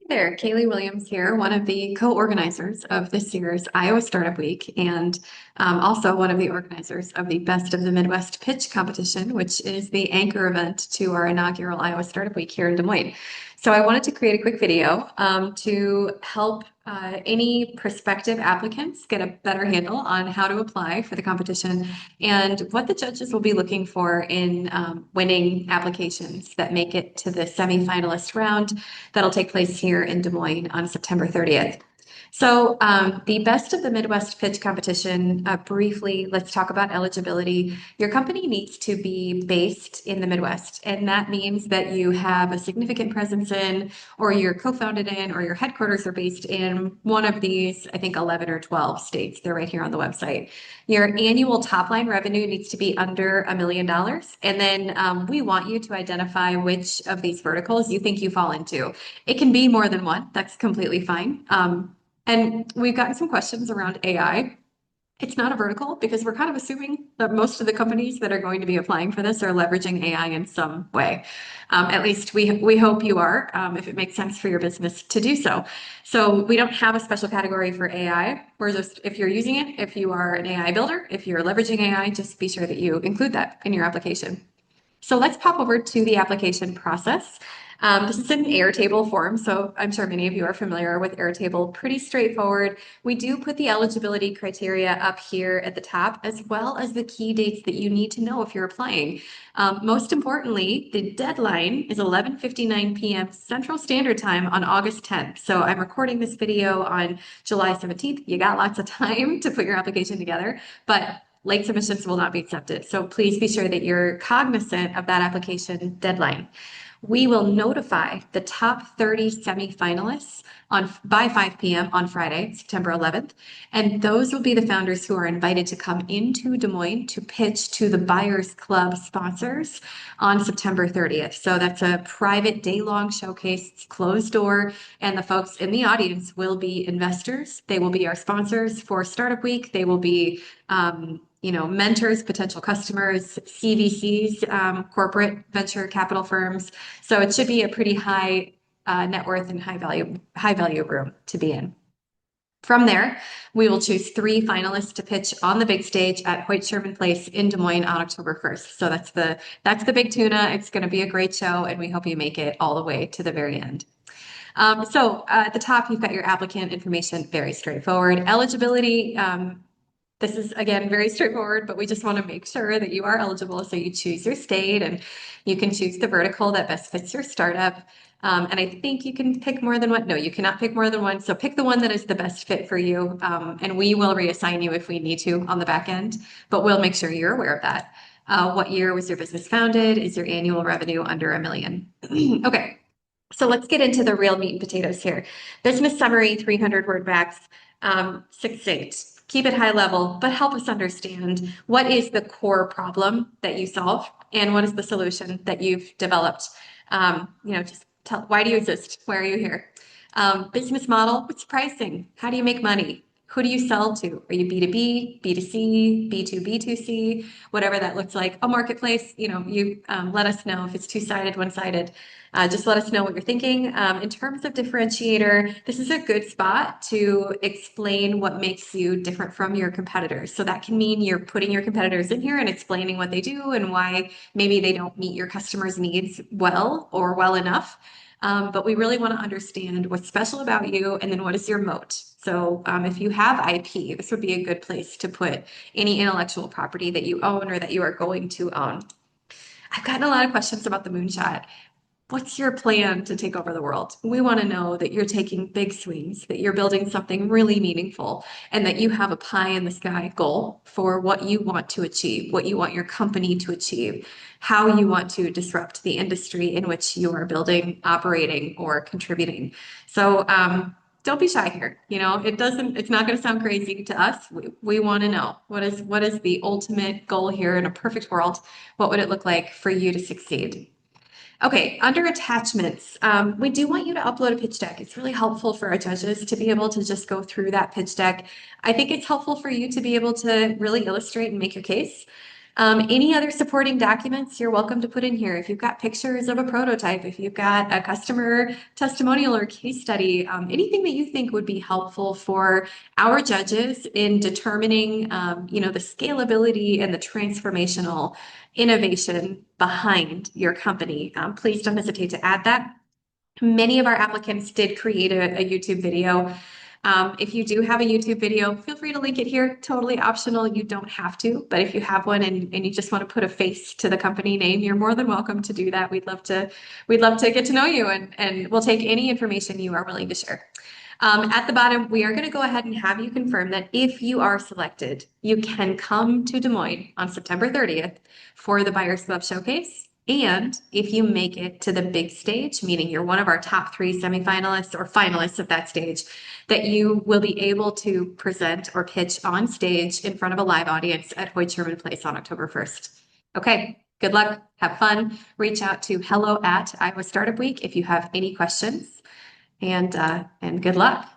There, Kaylee Williams here, one of the co-organizers of this year's Iowa Startup Week, and also one of the organizers of the Best of the Midwest Pitch Competition, which is the anchor event to our inaugural Iowa Startup Week here in Des Moines. So I wanted to create a quick video to help any prospective applicants get a better handle on how to apply for the competition and what the judges will be looking for in winning applications that make it to the semifinalist round that'll take place here in Des Moines on September 30th. So, the Best of the Midwest Pitch Competition, briefly, let's talk about eligibility. Your company needs to be based in the Midwest, and that means that you have a significant presence in, or you're co-founded in, or your headquarters are based in one of these, I think 11 or 12 states. They're right here on the website. Your annual top line revenue needs to be under $1 million. And then we want you to identify which of these verticals you think you fall into. It can be more than one. That's completely fine. And we've gotten some questions around AI. It's not a vertical because we're kind of assuming that most of the companies that are going to be applying for this are leveraging AI in some way. At least we hope you are, if it makes sense for your business to do so. So we don't have a special category for AI. We're just, if you're using it, if you are an AI builder, if you're leveraging AI, just be sure that you include that in your application. So let's pop over to the application process. This is an Airtable form, so I'm sure many of you are familiar with Airtable. Pretty straightforward. We do put the eligibility criteria up here at the top, as well as the key dates that you need to know if you're applying. Most importantly, the deadline is 11:59 p.m. Central Standard Time on August 10th. So I'm recording this video on July 17th. You got lots of time to put your application together, but late submissions will not be accepted. So please be sure that you're cognizant of that application deadline. We will notify the top 30 semifinalists by 5 p.m. on Friday, September 11th. And those will be the founders who are invited to come into Des Moines to pitch to the Buyers Club sponsors on September 30th. So that's a private day-long showcase. It's closed door, and the folks in the audience will be investors. They will be our sponsors for Startup Week. They will be mentors, potential customers, CVCs, corporate venture capital firms. So it should be a pretty high net worth and high value room to be in. From there, we will choose 3 finalists to pitch on the big stage at Hoyt Sherman Place in Des Moines on October 1st. So that's the big tuna. It's going to be a great show, and we hope you make it all the way to the very end. So at the top, you've got your applicant information, very straightforward. Eligibility, this is, again, very straightforward, but we just want to make sure that you are eligible. So you choose your state and you can choose the vertical that best fits your startup. And I think you can pick more than one. No, you cannot pick more than one. So pick the one that is the best fit for you. And we will reassign you if we need to on the back end, but we'll make sure you're aware of that. What year was your business founded? Is your annual revenue under $1 million? Okay. So let's get into the real meat and potatoes here. Business summary, 300 word max, succinct. Keep it high level, but help us understand what is the core problem that you solve and what is the solution that you've developed. Just tell, why do you exist? Why are you here? Business model, what's pricing? How do you make money? Who do you sell to? Are you B2B, B2C, B2, B2C, whatever that looks like? A marketplace, you let us know if it's two-sided, one-sided. Just let us know what you're thinking. In terms of differentiator, this is a good spot to explain what makes you different from your competitors. So that can mean you're putting your competitors in here and explaining what they do and why maybe they don't meet your customers' needs well or well enough. But we really want to understand what's special about you and then what is your moat. So if you have IP, this would be a good place to put any intellectual property that you own or that you are going to own. I've gotten a lot of questions about the moonshot. What's your plan to take over the world? We want to know that you're taking big swings, that you're building something really meaningful, and that you have a pie in the sky goal for what you want to achieve, what you want your company to achieve, how you want to disrupt the industry in which you are building, operating, or contributing. So don't be shy here. It's not going to sound crazy to us. We want to know what is the ultimate goal here in a perfect world? What would it look like for you to succeed? Okay, under attachments, we do want you to upload a pitch deck. It's really helpful for our judges to be able to just go through that pitch deck. I think it's helpful for you to be able to really illustrate and make your case. Any other supporting documents you're welcome to put in here. If you've got pictures of a prototype, if you've got a customer testimonial or case study, anything that you think would be helpful for our judges in determining, the scalability and the transformational innovation behind your company, please don't hesitate to add that. Many of our applicants did create a YouTube video. If you do have a YouTube video, feel free to link it here. Totally optional. You don't have to, but if you have one and you just want to put a face to the company name, you're more than welcome to do that. We'd love to get to know you, and we'll take any information you are willing to share. At the bottom, we are going to go ahead and have you confirm that if you are selected, you can come to Des Moines on September 30th for the Buyers Club Showcase. And if you make it to the big stage, meaning you're one of our top 3 semifinalists or finalists of that stage, that you will be able to present or pitch on stage in front of a live audience at Hoyt Sherman Place on October 1st. Okay, good luck, have fun. Reach out to hello@Iowa Startup Week if you have any questions, and good luck.